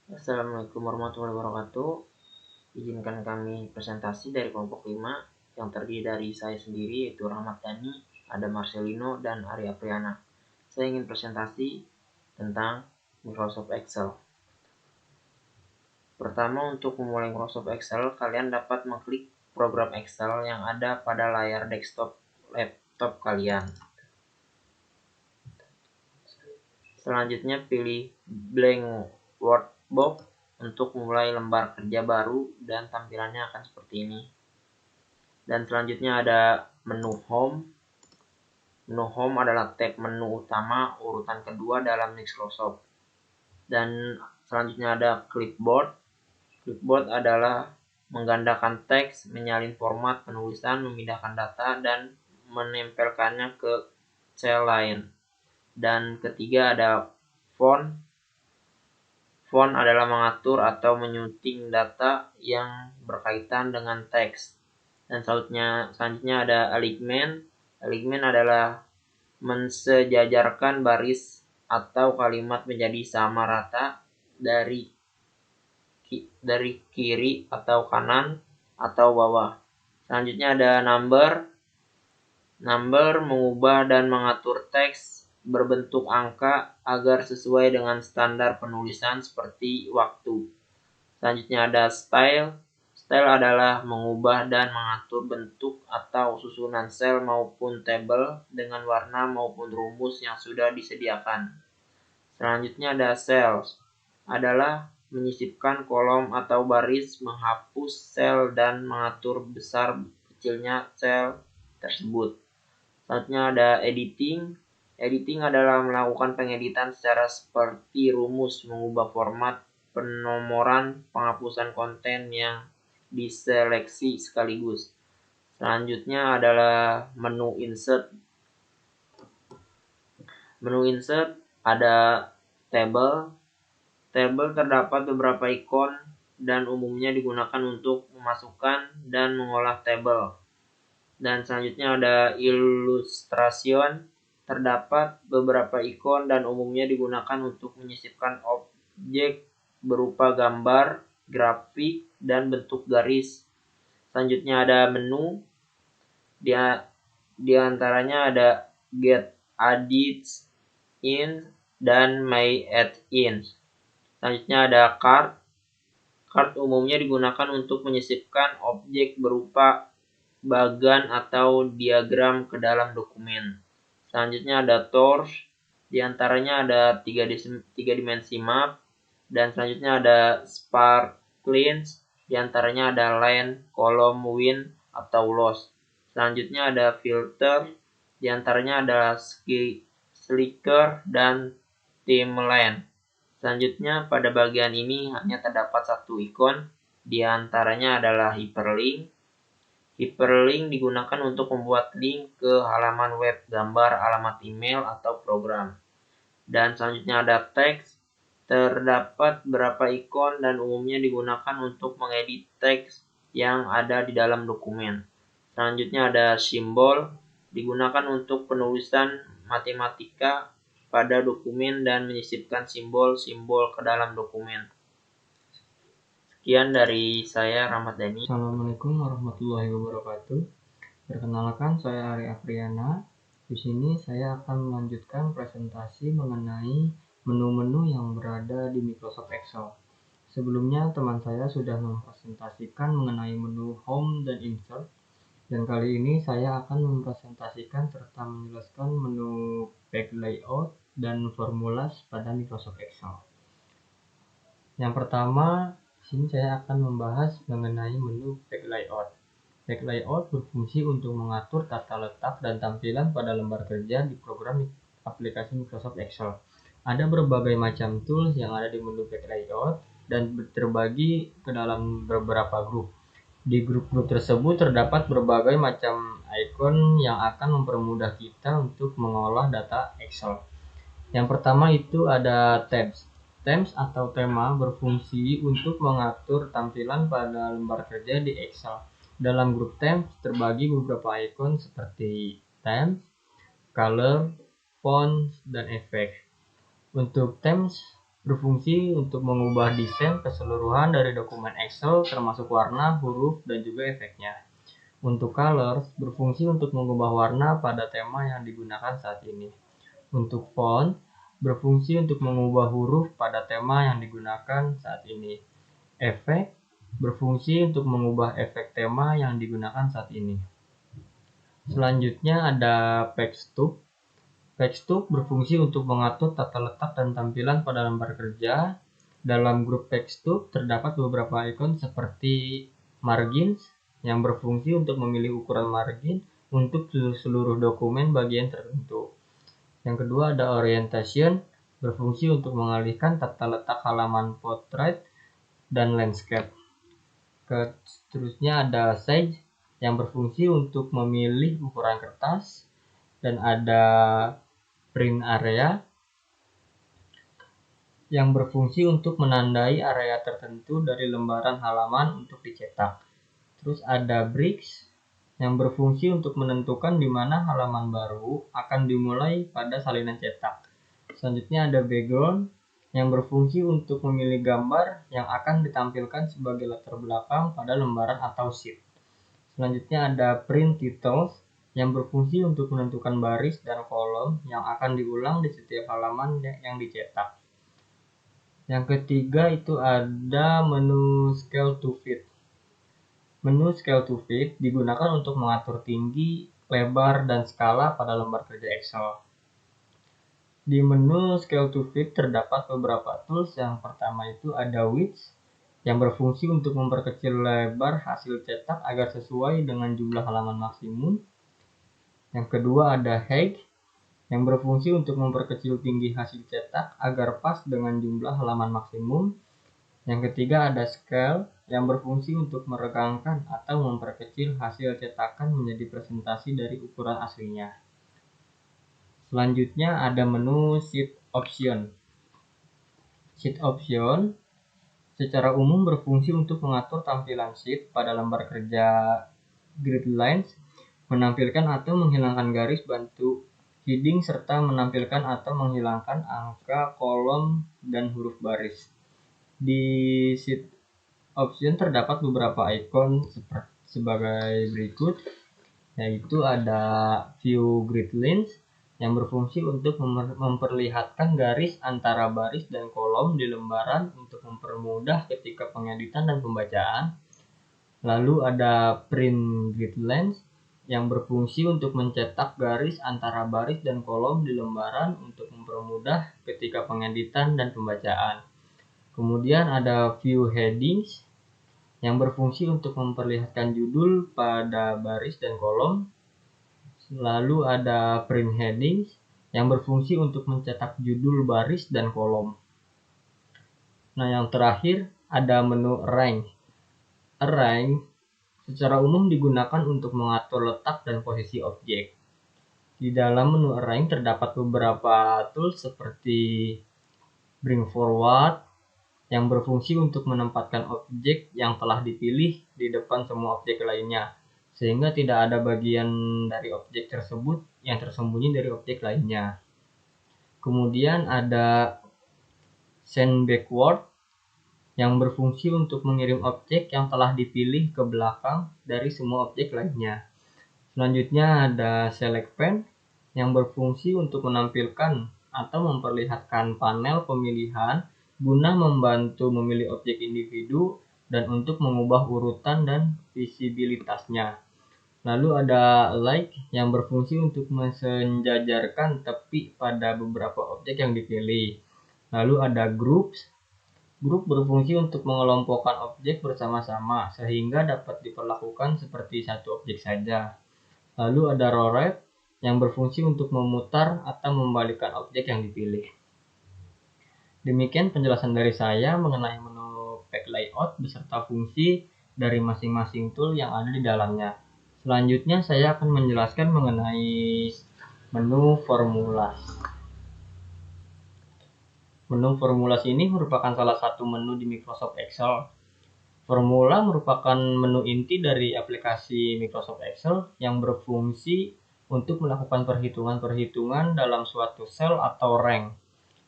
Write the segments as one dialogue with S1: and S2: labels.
S1: Assalamualaikum warahmatullahi wabarakatuh. Izinkan kami presentasi dari kelompok 5 yang terdiri dari saya sendiri yaitu Rahmat Dhani, ada Marcelino, dan Ari Apriana. Saya ingin presentasi tentang Microsoft Excel. Pertama, untuk memulai Microsoft Excel, kalian dapat mengklik program Excel yang ada pada layar desktop laptop kalian. Selanjutnya pilih blank workbox untuk memulai lembar kerja baru dan tampilannya akan seperti ini. Dan selanjutnya ada menu home. Menu home adalah tab menu utama urutan kedua dalam Microsoft. Dan selanjutnya ada clipboard. Clipboard adalah menggandakan teks, menyalin format penulisan, memindahkan data, dan menempelkannya ke sel lain. Dan ketiga ada font. Font adalah mengatur atau menyunting data yang berkaitan dengan teks. Dan selanjutnya ada alignment. Alignment adalah mensejajarkan baris atau kalimat menjadi sama rata dari kiri atau kanan atau bawah. Selanjutnya ada number. Number mengubah dan mengatur teks berbentuk angka agar sesuai dengan standar penulisan seperti waktu. Selanjutnya ada style. Style adalah mengubah dan mengatur bentuk atau susunan sel maupun tabel dengan warna maupun rumus yang sudah disediakan. Selanjutnya ada cells. Adalah menyisipkan kolom atau baris, menghapus sel dan mengatur besar kecilnya sel tersebut. Selanjutnya ada editing. Editing adalah melakukan pengeditan secara seperti rumus, mengubah format, penomoran, penghapusan konten yang diseleksi sekaligus. Selanjutnya adalah menu insert. Menu insert ada table. Table terdapat beberapa ikon dan umumnya digunakan untuk memasukkan dan mengolah tabel. Dan selanjutnya ada illustration. Terdapat beberapa ikon dan umumnya digunakan untuk menyisipkan objek berupa gambar, grafik, dan bentuk garis. Selanjutnya ada menu. Di antaranya ada get, edit, in, dan my add in. Selanjutnya ada card. Card umumnya digunakan untuk menyisipkan objek berupa bagan atau diagram ke dalam dokumen. Selanjutnya ada tools. Di antaranya ada 3 dimensi map. Dan selanjutnya ada sparklines. Di antaranya ada line, column, win, atau loss. Selanjutnya ada filter. Di antaranya ada slicker dan timeline. Selanjutnya pada bagian ini hanya terdapat satu ikon. Di antaranya adalah hyperlink. Hyperlink digunakan untuk membuat link ke halaman web, gambar, alamat email, atau program. Dan selanjutnya ada teks. Terdapat beberapa ikon dan umumnya digunakan untuk mengedit teks yang ada di dalam dokumen. Selanjutnya ada simbol. Digunakan untuk penulisan matematika pada dokumen dan menyisipkan simbol-simbol ke dalam dokumen. Sekian dari saya, Rahmat Dhani.
S2: Assalamualaikum warahmatullahi wabarakatuh. Perkenalkan, saya Ari Apriana. Di sini saya akan melanjutkan presentasi mengenai menu-menu yang berada di Microsoft Excel. Sebelumnya teman saya sudah mempresentasikan mengenai menu Home dan Insert, dan kali ini saya akan mempresentasikan serta menjelaskan menu Page Layout dan Formulas pada Microsoft Excel. Yang pertama, di sini saya akan membahas mengenai menu Page Layout. Page Layout berfungsi untuk mengatur tata letak dan tampilan pada lembar kerja di program aplikasi Microsoft Excel. Ada berbagai macam tools yang ada di menu Page Layout dan terbagi ke dalam beberapa grup. Di grup-grup tersebut terdapat berbagai macam icon yang akan mempermudah kita untuk mengolah data Excel. Yang pertama itu ada tabs. Tabs atau tema berfungsi untuk mengatur tampilan pada lembar kerja di Excel. Dalam grup tabs terbagi beberapa icon seperti themes, color, fonts, dan efek. Untuk themes berfungsi untuk mengubah desain keseluruhan dari dokumen Excel termasuk warna, huruf, dan juga efeknya. Untuk colors, berfungsi untuk mengubah warna pada tema yang digunakan saat ini. Untuk font, berfungsi untuk mengubah huruf pada tema yang digunakan saat ini. Efek, berfungsi untuk mengubah efek tema yang digunakan saat ini. Selanjutnya ada Pextube. Pextube berfungsi untuk mengatur tata letak dan tampilan pada lembar kerja. Dalam grup Pextube terdapat beberapa ikon seperti margins yang berfungsi untuk memilih ukuran margin untuk seluruh dokumen bagian tertentu. Yang kedua ada orientation, berfungsi untuk mengalihkan tata letak halaman portrait dan landscape. Seterusnya ada size yang berfungsi untuk memilih ukuran kertas, dan ada print area yang berfungsi untuk menandai area tertentu dari lembaran halaman untuk dicetak. Terus ada bricks yang berfungsi untuk menentukan di mana halaman baru akan dimulai pada salinan cetak. Selanjutnya ada background yang berfungsi untuk memilih gambar yang akan ditampilkan sebagai latar belakang pada lembaran atau sheet. Selanjutnya ada print titles yang berfungsi untuk menentukan baris dan kolom yang akan diulang di setiap halaman yang dicetak. Yang ketiga itu ada menu scale to fit. Menu scale to fit digunakan untuk mengatur tinggi, lebar, dan skala pada lembar kerja Excel. Di menu scale to fit terdapat beberapa tools. Yang pertama itu ada width yang berfungsi untuk memperkecil lebar hasil cetak agar sesuai dengan jumlah halaman maksimum. Yang kedua ada height yang berfungsi untuk memperkecil tinggi hasil cetak agar pas dengan jumlah halaman maksimum. Yang ketiga ada scale yang berfungsi untuk meregangkan atau memperkecil hasil cetakan menjadi presentasi dari ukuran aslinya. Selanjutnya ada menu sheet option. Sheet option secara umum berfungsi untuk mengatur tampilan sheet pada lembar kerja grid lines, menampilkan atau menghilangkan garis bantu heading, serta menampilkan atau menghilangkan angka, kolom, dan huruf baris. Di sheet option terdapat beberapa ikon sebagai berikut, yaitu ada view grid lines yang berfungsi untuk memperlihatkan garis antara baris dan kolom di lembaran untuk mempermudah ketika pengeditan dan pembacaan. Lalu ada print grid lines yang berfungsi untuk mencetak garis antara baris dan kolom di lembaran untuk mempermudah ketika pengeditan dan pembacaan. Kemudian ada view headings yang berfungsi untuk memperlihatkan judul pada baris dan kolom. Lalu ada print headings yang berfungsi untuk mencetak judul baris dan kolom. Nah, yang terakhir ada menu arrange. Arrange secara umum digunakan untuk mengatur letak dan posisi objek. Di dalam menu arrange terdapat beberapa tools seperti bring forward yang berfungsi untuk menempatkan objek yang telah dipilih di depan semua objek lainnya, sehingga tidak ada bagian dari objek tersebut yang tersembunyi dari objek lainnya. Kemudian ada send backward yang berfungsi untuk mengirim objek yang telah dipilih ke belakang dari semua objek lainnya. Selanjutnya ada select pane yang berfungsi untuk menampilkan atau memperlihatkan panel pemilihan guna membantu memilih objek individu dan untuk mengubah urutan dan visibilitasnya. Lalu ada like yang berfungsi untuk mensejajarkan tepi pada beberapa objek yang dipilih. Lalu ada groups. Grup berfungsi untuk mengelompokkan objek bersama-sama sehingga dapat diperlakukan seperti satu objek saja. Lalu ada rotate yang berfungsi untuk memutar atau membalikkan objek yang dipilih. Demikian penjelasan dari saya mengenai menu page layout beserta fungsi dari masing-masing tool yang ada di dalamnya. Selanjutnya saya akan menjelaskan mengenai menu formulas. Menu formulas ini merupakan salah satu menu di Microsoft Excel. Formula merupakan menu inti dari aplikasi Microsoft Excel yang berfungsi untuk melakukan perhitungan-perhitungan dalam suatu sel atau rank.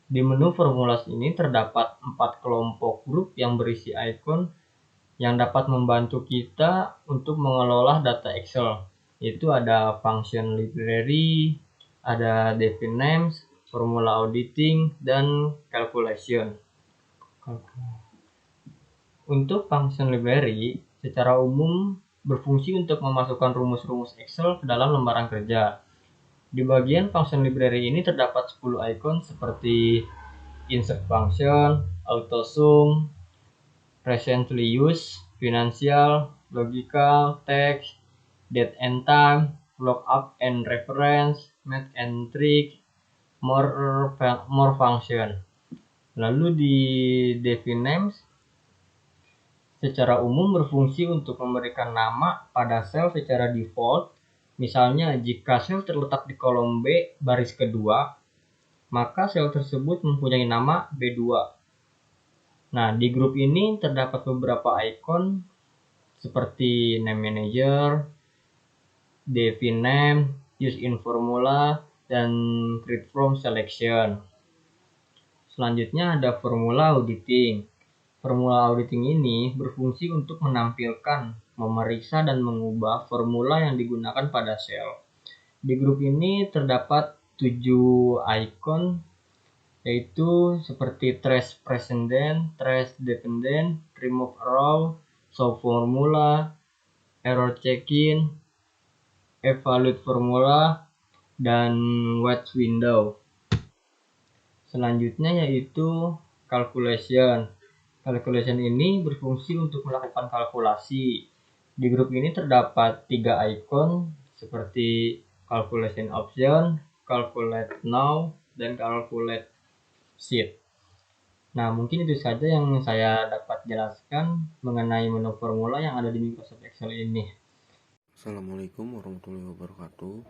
S2: Di menu formulas ini terdapat 4 kelompok grup yang berisi ikon yang dapat membantu kita untuk mengelola data Excel. Yaitu ada function library, ada define names, formula auditing, dan calculation. Untuk function library secara umum berfungsi untuk memasukkan rumus-rumus Excel ke dalam lembaran kerja. Di bagian function library ini terdapat 10 icon seperti insert function, auto sum, recently used, financial, logical, text, date and time, lookup and reference, math and trick, more function. Lalu di define names secara umum berfungsi untuk memberikan nama pada sel secara default. Misalnya jika sel terletak di kolom B baris kedua, maka sel tersebut mempunyai nama B2. Nah, di grup ini terdapat beberapa icon seperti name manager, define name, use in formula, dan create from selection. Selanjutnya ada formula auditing. Formula auditing ini berfungsi untuk menampilkan, memeriksa, dan mengubah formula yang digunakan pada sel. Di grup ini terdapat 7 icon, yaitu seperti trace precedent, trace dependent, remove row, show formula, error checking, evaluate formula, dan watch window. Selanjutnya yaitu calculation. Calculation ini berfungsi untuk melakukan kalkulasi. Di grup ini terdapat 3 icon seperti calculation option, calculate now, dan calculate sheet. Nah, mungkin itu saja yang saya dapat jelaskan mengenai menu formula yang ada di Microsoft Excel ini.
S3: Assalamualaikum warahmatullahi wabarakatuh.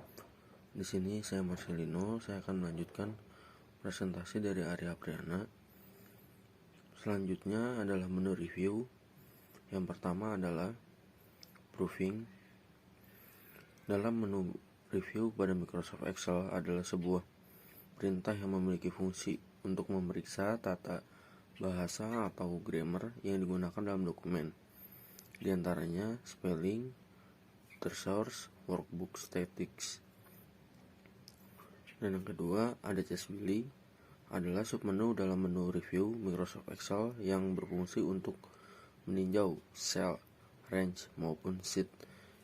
S3: Di sini saya Marcelino, saya akan melanjutkan presentasi dari Arya Apriana. Selanjutnya adalah menu review. Yang pertama adalah proofing. Dalam menu review pada Microsoft Excel adalah sebuah perintah yang memiliki fungsi untuk memeriksa tata bahasa atau grammar yang digunakan dalam dokumen. Di antaranya spelling, thesaurus, workbook, statistics. Dan yang kedua ada chess building, adalah submenu dalam menu review Microsoft Excel yang berfungsi untuk meninjau sel, range maupun sheet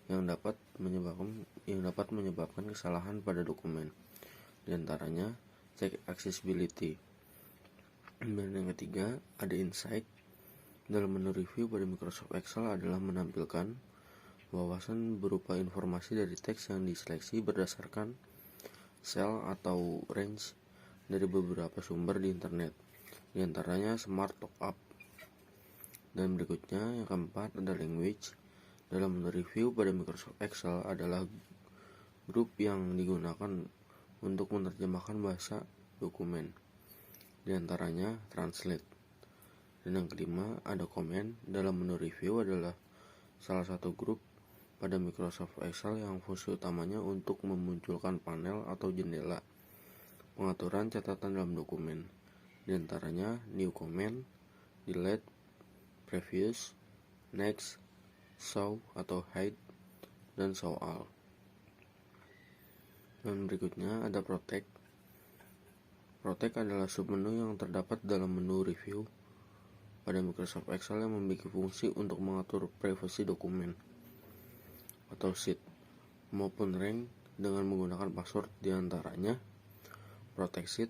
S3: yang dapat menyebabkan kesalahan pada dokumen. Di antaranya check accessibility. Dan yang ketiga ada insight. Dalam menu review pada Microsoft Excel adalah menampilkan wawasan berupa informasi dari teks yang diseleksi berdasarkan sel atau range dari beberapa sumber di internet, di antaranya Smart Lookup. Dan berikutnya yang keempat ada language. Dalam menu review pada Microsoft Excel adalah grup yang digunakan untuk menerjemahkan bahasa dokumen, di antaranya translate. Dan yang kelima ada comment. Dalam menu review adalah salah satu grup pada Microsoft Excel yang fungsi utamanya untuk memunculkan panel atau jendela pengaturan catatan dalam dokumen, di antaranya new comment, delete, previous, next, show atau hide, dan show all. Dan berikutnya ada protect. Protect adalah submenu yang terdapat dalam menu review pada Microsoft Excel yang memiliki fungsi untuk mengatur privasi dokumen atau sheet maupun rank dengan menggunakan password, di antaranya protect sheet,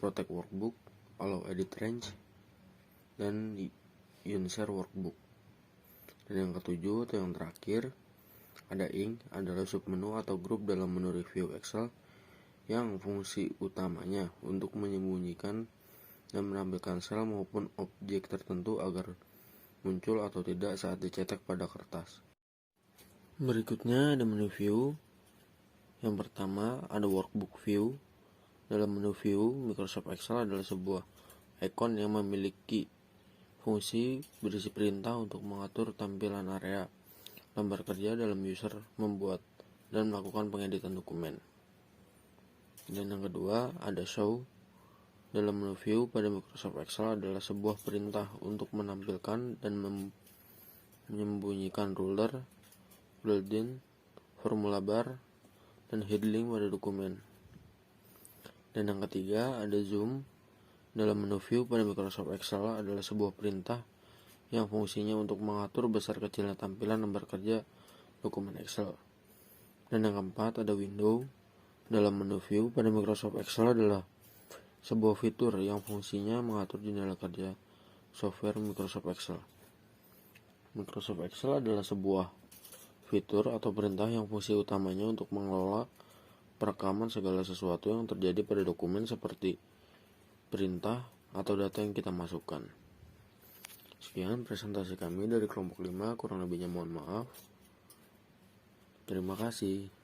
S3: protect workbook, allow edit range, dan unshare workbook. Dan yang ketujuh atau yang terakhir ada ink, adalah submenu atau grup dalam menu review Excel yang fungsi utamanya untuk menyembunyikan dan menampilkan sel maupun objek tertentu agar muncul atau tidak saat dicetak pada kertas. Berikutnya ada menu view. Yang pertama ada workbook view. Dalam menu view Microsoft Excel adalah sebuah ikon yang memiliki fungsi berisi perintah untuk mengatur tampilan area lembar kerja dalam user membuat dan melakukan pengeditan dokumen. Dan yang kedua ada show. Dalam menu view pada Microsoft Excel adalah sebuah perintah untuk menampilkan dan menyembunyikan ruler, built-in, formula bar, dan heading pada dokumen. Dan yang ketiga ada zoom. Dalam menu view pada Microsoft Excel adalah sebuah perintah yang fungsinya untuk mengatur besar kecilnya tampilan lembar kerja dokumen Excel. Dan yang keempat ada window. Dalam menu view pada Microsoft Excel adalah sebuah fitur yang fungsinya mengatur jendela kerja software Microsoft Excel. Microsoft Excel adalah sebuah fitur atau perintah yang fungsi utamanya untuk mengelola perekaman segala sesuatu yang terjadi pada dokumen seperti perintah atau data yang kita masukkan. Sekian presentasi kami dari kelompok 5, kurang lebihnya mohon maaf. Terima kasih.